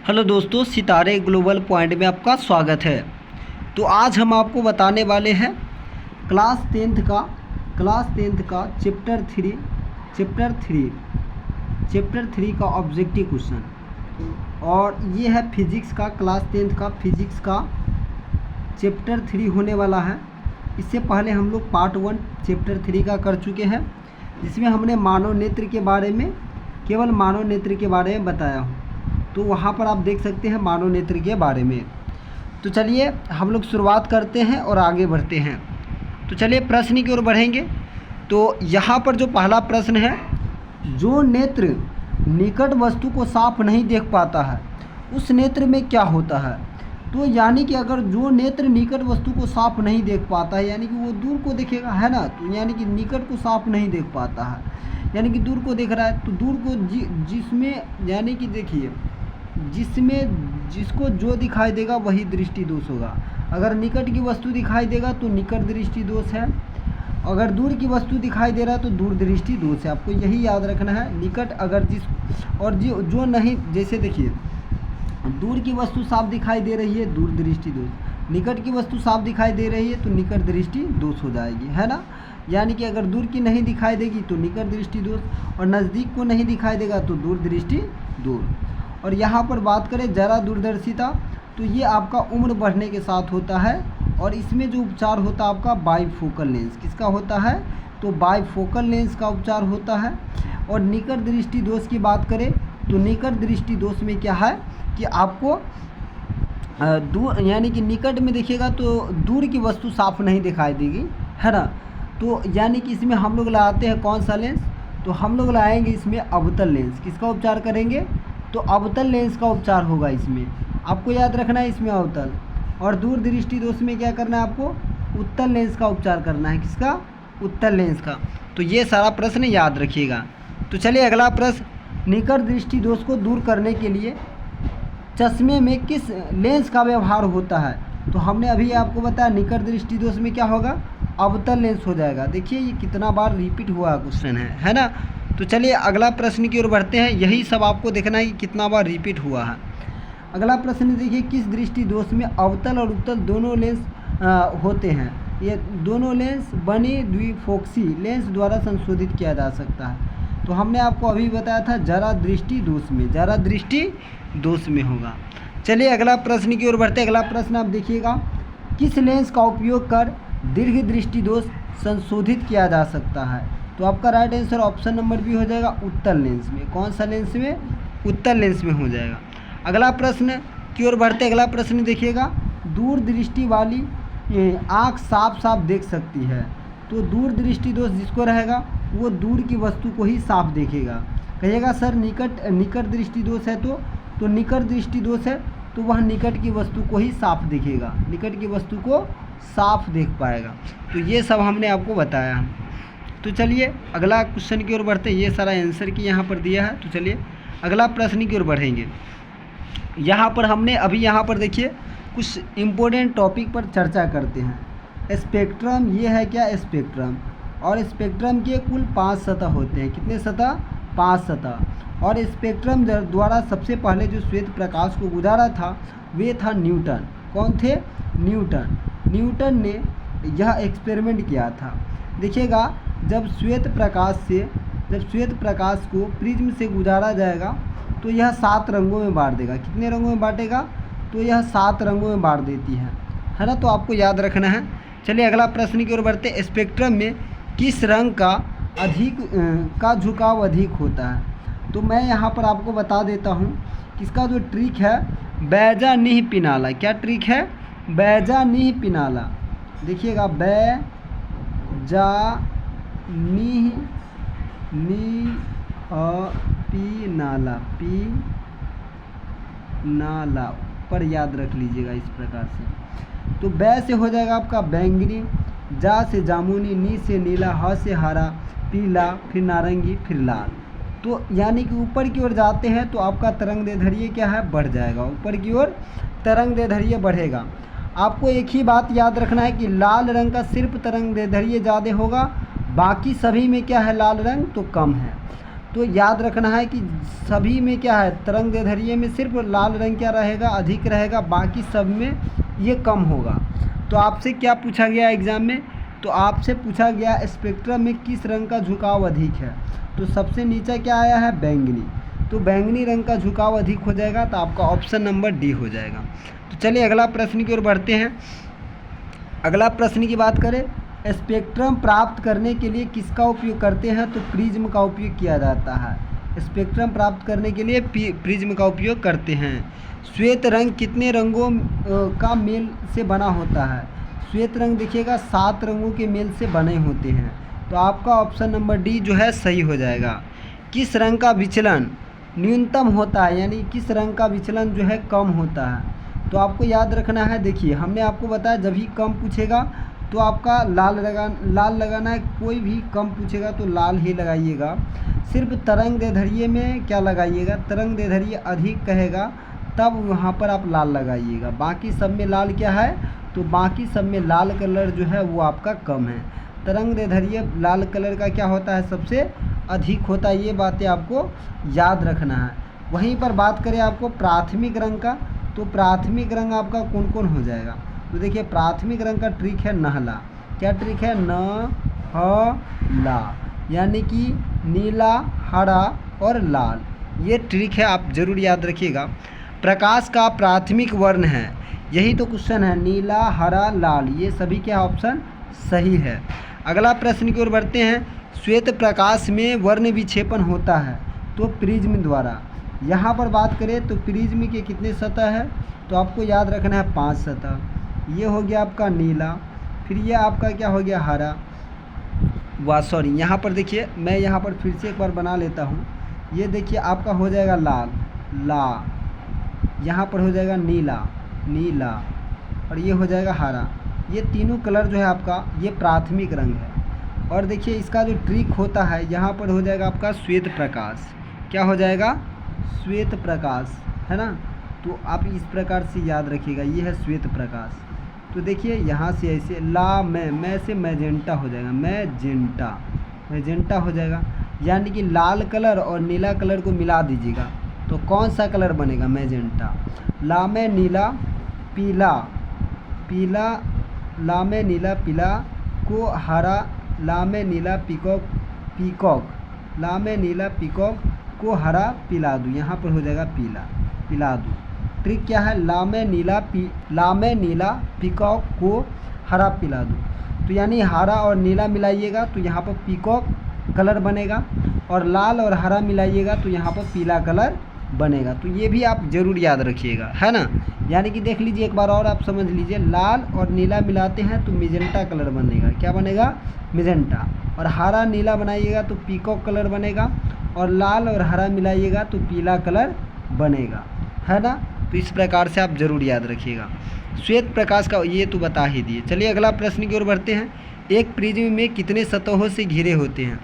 Hello दोस्तों, सितारे global point में आपका स्वागत है। तो आज हम आपको बताने वाले हैं क्लास टेंथ का चैप्टर थ्री का ऑब्जेक्टिव क्वेश्चन। और ये है फिजिक्स का, क्लास टेंथ का फिजिक्स का चैप्टर 3 होने वाला है। इससे पहले हम लोग पार्ट 1 चैप्टर 3 का कर चुके हैं, जिसमें हमने मानव नेत्र के बारे में, केवल मानव नेत्र के बारे में बताया हूँ। तो वहाँ पर आप देख सकते हैं मानव नेत्र के बारे में। तो चलिए हम लोग शुरुआत करते हैं और आगे बढ़ते हैं। तो चलिए प्रश्न की ओर बढ़ेंगे। तो यहाँ पर जो पहला प्रश्न है, जो नेत्र निकट वस्तु को साफ नहीं देख पाता है उस नेत्र में क्या होता है। तो यानी कि अगर जो नेत्र निकट वस्तु को साफ नहीं देख पाता है, यानी कि वो दूर को देखेगा, है ना। तो यानी कि निकट को साफ नहीं देख पाता है, यानी कि दूर को देख रहा है। तो दूर को जिसमें, यानी कि देखिए, जिसको जो दिखाई देगा वही दृष्टि दोष होगा। अगर निकट की वस्तु दिखाई देगा तो निकट दृष्टि दोष है, अगर दूर की वस्तु दिखाई दे रहा है तो दूर दृष्टि दोष है। आपको यही याद रखना है। निकट अगर और जो नहीं, जैसे देखिए, दूर की वस्तु साफ दिखाई दे रही है, दूर दृष्टि दोष। निकट की वस्तु साफ दिखाई दे रही है तो निकट दृष्टि दोष हो जाएगी, है ना। यानी कि अगर दूर की नहीं दिखाई देगी तो निकट दृष्टि दोष, और नज़दीक को नहीं दिखाई देगा तो दूर दृष्टि दोष। और यहाँ पर बात करें जरा दूरदर्शिता, तो ये आपका उम्र बढ़ने के साथ होता है। और इसमें जो उपचार होता है आपका बाइफोकल लेंस, किसका होता है, तो बाइफोकल लेंस का उपचार होता है। और निकट दृष्टि दोष की बात करें तो निकट दृष्टि दोष में क्या है कि आपको दूर, यानी कि निकट में देखिएगा तो दूर की वस्तु साफ नहीं दिखाई देगी, है ना। तो यानी कि इसमें हम लोग लगाते हैं कौन सा लेंस, तो हम लोग लगाएंगे इसमें अवतल लेंस। किसका उपचार करेंगे, तो अवतल लेंस का उपचार होगा इसमें। आपको याद रखना है इसमें अवतल। और दूर दृष्टि दोष में क्या करना है आपको, उत्तल लेंस का उपचार करना है। किसका, उत्तल लेंस का। तो ये सारा प्रश्न याद रखिएगा। तो चलिए अगला प्रश्न, निकट दृष्टि दोष को दूर करने के लिए चश्मे में किस लेंस का व्यवहार होता है। तो हमने अभी आपको बताया निकट दृष्टि दोष में क्या होगा, अवतल लेंस हो जाएगा। देखिए ये कितना बार रिपीट हुआ क्वेश्चन है ना। तो चलिए अगला प्रश्न की ओर बढ़ते हैं। यही सब आपको देखना है कि कितना बार रिपीट हुआ है। अगला प्रश्न देखिए, किस दृष्टि दोष में अवतल और उत्तल दोनों लेंस होते हैं। ये दोनों लेंस बनी द्विफोक्सी लेंस द्वारा संशोधित किया जा सकता है। तो हमने आपको अभी बताया था जरा दृष्टि दोष में, जरा दृष्टि दोष में होगा। चलिए अगला प्रश्न की ओर बढ़ते हैं। अगला प्रश्न आप देखिएगा, किस लेंस का उपयोग कर दीर्घ दृष्टि दोष संशोधित किया जा सकता है। तो आपका right answer option number B हो जाएगा, उत्तल लेंस में। कौन सा लेंस में, उत्तल लेंस में हो जाएगा। अगला प्रश्न की ओर बढ़ते, अगला प्रश्न देखिएगा, दूर दृष्टि वाली आँख साफ साफ देख सकती है। तो दूर दृष्टि दोष जिसको रहेगा वो दूर की वस्तु को ही साफ देखेगा। कहिएगा सर निकट दृष्टि दोष है, तो निकट दृष्टि दोष है तो वह निकट की वस्तु को ही साफ देखेगा, निकट की वस्तु को साफ देख पाएगा। तो ये सब हमने आपको बताया। तो चलिए अगला क्वेश्चन की ओर बढ़ते हैं। ये सारा आंसर की यहाँ पर दिया है। तो चलिए अगला प्रश्न की ओर बढ़ेंगे। यहाँ पर हमने अभी यहाँ पर देखिए कुछ इम्पोर्टेंट टॉपिक पर चर्चा करते हैं। स्पेक्ट्रम, ये है क्या, स्पेक्ट्रम। और स्पेक्ट्रम के कुल 5 सतह होते हैं। कितने सतह, 5 सतह। और स्पेक्ट्रम द्वारा सबसे पहले जो श्वेत प्रकाश को गुजारा था वे था न्यूटन। कौन थे, न्यूटन ने यह एक्सपेरिमेंट किया था। देखिएगा, जब श्वेत प्रकाश को प्रिज्म से गुजारा जाएगा तो यह 7 रंगों में बांट देगा। कितने रंगों में बांटेगा, तो यह 7 रंगों में बांट देती है ना। तो आपको याद रखना है। चलिए अगला प्रश्न की ओर बढ़ते, स्पेक्ट्रम में किस रंग का झुकाव अधिक होता है। तो मैं यहाँ पर आपको बता देता हूँ किसका जो ट्रिक है, बैजा नीह पिनाला। क्या ट्रिक है, बैजा नीह पिनाला। देखिएगा, बैजा नीह पिनाला पर याद रख लीजिएगा इस प्रकार से। तो बै से हो जाएगा आपका बैंगनी, जा से जामुनी, नी से नीला, ह से हरा, पीला, फिर नारंगी, फिर लाल। तो यानी कि ऊपर की ओर जाते हैं तो आपका तरंग दैर्ध्य क्या है, बढ़ जाएगा। ऊपर की ओर तरंग दैर्ध्य बढ़ेगा। आपको एक ही बात याद रखना है कि लाल रंग का सिर्फ तरंग दैर्ध्य ज़्यादा होगा, बाकी सभी में क्या है, लाल रंग तो कम है। तो याद रखना है कि सभी में क्या है, तरंग दैर्ध्य में सिर्फ लाल रंग क्या रहेगा, अधिक रहेगा, बाकी सब में ये कम होगा। तो आपसे क्या पूछा गया एग्ज़ाम में, तो आपसे पूछा गया स्पेक्ट्रम में किस रंग का झुकाव अधिक है। तो सबसे नीचे क्या आया है, बैंगनी। तो बैंगनी रंग का झुकाव अधिक हो जाएगा, तो आपका ऑप्शन नंबर डी हो जाएगा। तो चलिए अगला प्रश्न की ओर बढ़ते हैं। अगला प्रश्न की बात करें, स्पेक्ट्रम प्राप्त करने के लिए किसका उपयोग करते हैं, तो प्रिज्म का उपयोग किया जाता है। स्पेक्ट्रम प्राप्त करने के लिए प्रिज्म का उपयोग करते हैं। श्वेत रंग कितने रंगों का मेल से बना होता है। श्वेत रंग देखिएगा 7 रंगों के मेल से बने होते हैं। तो आपका ऑप्शन नंबर डी जो है सही हो जाएगा। किस रंग का विचलन न्यूनतम होता है, यानी किस रंग का विचलन जो है कम होता है। तो आपको याद रखना है, देखिए हमने आपको बताया जब ही कम पूछेगा तो आपका लाल लगाना है, कोई भी कम पूछेगा तो लाल ही लगाइएगा। सिर्फ तरंग दैर्ध्य में क्या लगाइएगा, तरंग दैर्ध्य अधिक कहेगा तब वहाँ पर आप लाल लगाइएगा। बाकी सब में लाल क्या है, तो बाकी सब में लाल कलर जो है वो आपका कम है। तरंग दैर्ध्य लाल कलर का क्या होता है, सबसे अधिक होता है। ये बातें आपको याद रखना है। वहीं पर बात करें आपको प्राथमिक रंग का, तो प्राथमिक रंग आपका कौन कौन हो जाएगा। तो देखिए प्राथमिक रंग का ट्रिक है नहला। क्या ट्रिक है, न ह ला, यानी कि नीला, हरा और लाल, ये ट्रिक है, आप जरूर याद रखिएगा। प्रकाश का प्राथमिक वर्ण है, यही तो क्वेश्चन है, नीला, हरा, लाल, ये सभी क्या ऑप्शन सही है। अगला प्रश्न की ओर बढ़ते हैं। श्वेत प्रकाश में वर्ण विक्षेपण होता है तो प्रिज्म द्वारा। यहाँ पर बात करें तो प्रिज्म के कितने सतह है, तो आपको याद रखना है 5 सतह। ये हो गया आपका नीला, फिर ये आपका क्या हो गया हरा, सॉरी यहाँ पर देखिए, मैं यहाँ पर फिर से एक बार बना लेता हूँ। ये देखिए आपका हो जाएगा लाल, ला, यहाँ पर हो जाएगा नीला, नीला, और ये हो जाएगा हरा। ये तीनों कलर जो है आपका ये प्राथमिक रंग है। और देखिए इसका जो ट्रिक होता है, यहाँ पर हो जाएगा आपका श्वेत प्रकाश। क्या हो जाएगा, श्वेत प्रकाश, है ना। तो आप इस प्रकार से याद रखिएगा, ये है श्वेत प्रकाश। तो देखिए यहाँ से ऐसे ला मैं से मैजेंटा हो जाएगा, मैजेंटा हो जाएगा, यानी कि लाल कलर और नीला कलर को मिला दीजिएगा तो कौन सा कलर बनेगा, मैजेंटा। ला में नीला, पीला, पीला, ला में नीला पीला को हरा, ला में नीला पीकॉक, ला में नीला पीकॉक को हरा पिला दूँ, यहाँ पर हो जाएगा पीला, पिला दूँ। ट्रिक क्या है, ला में नीला पीकॉक को हरा पिला दूँ। तो यानी हरा और नीला मिलाइएगा तो यहाँ पर पीकॉक कलर बनेगा, और लाल और हरा मिलाइएगा तो यहाँ पर पीला कलर बनेगा। तो ये भी आप ज़रूर याद रखिएगा, है ना। यानी कि देख लीजिए एक बार और आप समझ लीजिए, लाल और नीला मिलाते हैं तो मेजेंटा कलर बनेगा। क्या बनेगा, मेजेंटा। और हरा नीला बनाइएगा तो पीकॉक कलर बनेगा, और लाल और हरा मिलाइएगा तो पीला कलर बनेगा, है ना। तो इस प्रकार से आप ज़रूर याद रखिएगा। श्वेत प्रकाश का ये तो बता ही दिए। चलिए अगला प्रश्न की ओर बढ़ते हैं। एक प्रिज्म में कितने सतहों से घिरे होते हैं।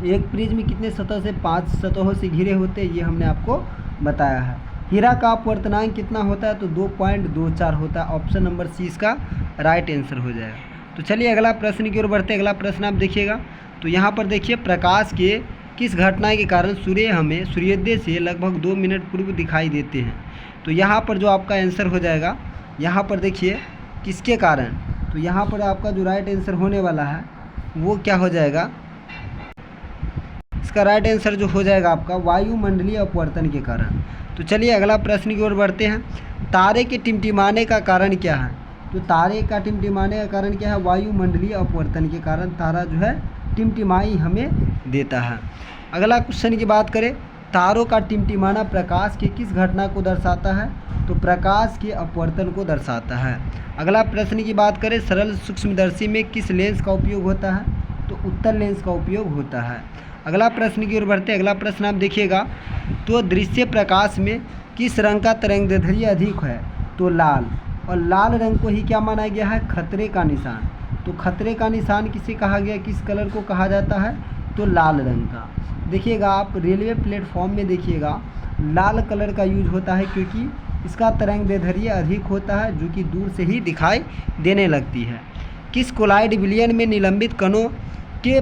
एक प्रिज्म कितने सतह से, 5 सतहों से घिरे होते हैं, ये हमने आपको बताया है। हीरा का अपवर्तनांक कितना होता है, तो 2.24 होता है। ऑप्शन नंबर सी इसका राइट आंसर हो जाएगा। तो चलिए अगला प्रश्न की ओर बढ़ते हैं। अगला प्रश्न आप देखिएगा, तो यहाँ पर देखिए प्रकाश के किस घटना के कारण सूर्य हमें सूर्योदय से लगभग 2 मिनट पूर्व दिखाई देते हैं। तो यहाँ पर जो आपका आंसर हो जाएगा, यहाँ पर देखिए किसके कारण, तो यहाँ पर आपका जो राइट आंसर होने वाला है वो क्या हो जाएगा, इसका राइट आंसर जो हो जाएगा आपका वायुमंडलीय अपवर्तन के कारण। तो चलिए अगला प्रश्न की ओर बढ़ते हैं। तारे के टिमटिमाने का कारण क्या है, तो तारे का टिमटिमाने का कारण क्या है, वायुमंडलीय अपवर्तन के कारण तारा जो है टिमटिमाई हमें देता है। अगला क्वेश्चन की बात करें, तारों का टिमटिमाना प्रकाश के किस घटना को दर्शाता है, तो प्रकाश के अपवर्तन को दर्शाता है। अगला प्रश्न की बात करें, सरल सूक्ष्मदर्शी में किस लेंस का उपयोग होता है, तो उत्तल लेंस का उपयोग होता है। अगला प्रश्न की ओर बढ़ते हैं। अगला प्रश्न आप देखिएगा, तो दृश्य प्रकाश में किस रंग का तरंगदैर्ध्य अधिक है, तो लाल। और लाल रंग को ही क्या माना गया है, खतरे का निशान। तो खतरे का निशान किसे कहा गया, किस कलर को कहा जाता है, तो लाल रंग का। देखिएगा आप रेलवे प्लेटफॉर्म में देखिएगा लाल कलर का यूज होता है, क्योंकि इसका तरंगदैर्ध्य अधिक होता है, जो कि दूर से ही दिखाई देने लगती है। किस कोलाइड विलयन में निलंबित कणों के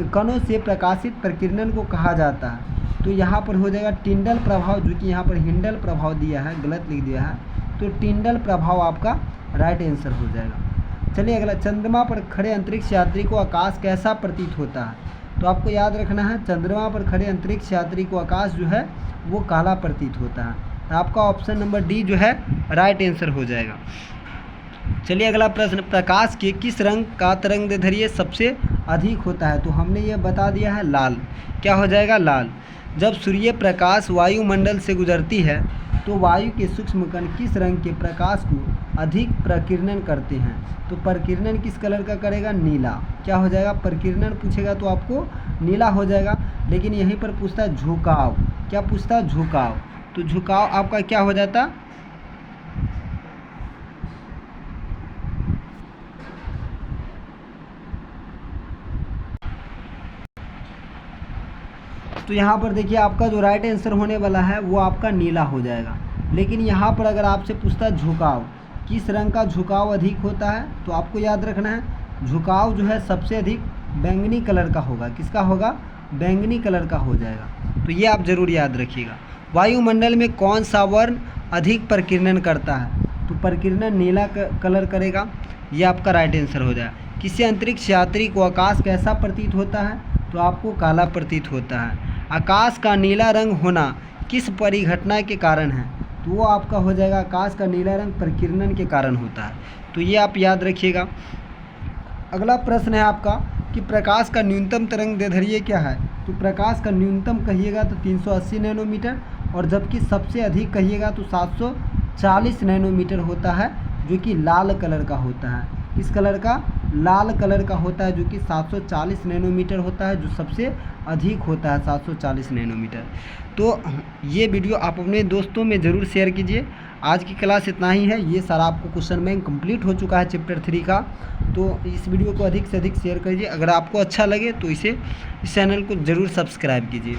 कणों से प्रकाशित प्रकीर्णन को कहा जाता है। तो यहाँ पर हो जाएगा टिंडल प्रभाव, जो कि यहाँ पर हिंडल प्रभाव दिया है, गलत लिख दिया है, तो टिंडल प्रभाव आपका राइट आंसर हो जाएगा। चलिए अगला, चंद्रमा पर खड़े अंतरिक्ष यात्री को आकाश कैसा प्रतीत होता है? तो आपको याद रखना है, चंद्रमा पर खड़े अंतरिक्ष यात्री को आकाश जो है वो काला प्रतीत होता है। तो आपका ऑप्शन नंबर डी जो है राइट आंसर हो जाएगा। चलिए अगला प्रश्न, प्रकाश के किस रंग का तरंगदैर्ध्य सबसे अधिक होता है? तो हमने ये बता दिया है लाल। क्या हो जाएगा? लाल। जब सूर्य प्रकाश वायुमंडल से गुजरती है तो वायु के सूक्ष्म कण किस रंग के प्रकाश को अधिक प्रकीर्णन करते हैं? तो प्रकीर्णन किस कलर का करेगा? नीला। क्या हो जाएगा? प्रकीर्णन पूछेगा तो आपको नीला हो जाएगा। लेकिन यहीं पर पूछता है झुकाव। क्या पूछता है? झुकाव। तो झुकाव आपका क्या हो जाता? तो यहाँ पर देखिए आपका जो राइट आंसर होने वाला है वो आपका नीला हो जाएगा। लेकिन यहाँ पर अगर आपसे पूछता है झुकाव, किस रंग का झुकाव अधिक होता है? तो आपको याद रखना है झुकाव जो है सबसे अधिक बैंगनी कलर का होगा। किसका होगा? बैंगनी कलर का हो जाएगा। तो ये आप ज़रूर याद रखिएगा। वायुमंडल में कौन सा वर्ण अधिक प्रकीर्णन करता है? तो प्रकीर्णन नीला कलर करेगा। ये आपका राइट आंसर हो जाएगा। किसी अंतरिक्ष यात्री को आकाश कैसा प्रतीत होता है? तो आपको काला प्रतीत होता है। आकाश का नीला रंग होना किस परिघटना के कारण है? तो वो आपका हो जाएगा, आकाश का नीला रंग प्रकीर्णन के कारण होता है। तो ये आप याद रखिएगा। अगला प्रश्न है आपका कि प्रकाश का न्यूनतम तरंगदैर्ध्य क्या है? तो प्रकाश का न्यूनतम कहिएगा तो 380 नैनोमीटर, और जबकि सबसे अधिक कहिएगा तो 740 नैनोमीटर होता है, जो कि लाल कलर का होता है। इस कलर का लाल कलर का होता है, जो कि 740 नैनोमीटर होता है, जो सबसे अधिक होता है 740 नैनोमीटर। तो ये वीडियो आप अपने दोस्तों में ज़रूर शेयर कीजिए। आज की क्लास इतना ही है। ये सारा आपको क्वेश्चन बैंक कंप्लीट हो चुका है चैप्टर 3 का। तो इस वीडियो को अधिक से अधिक शेयर कीजिए। अगर आपको अच्छा लगे तो इस चैनल को ज़रूर सब्सक्राइब कीजिए।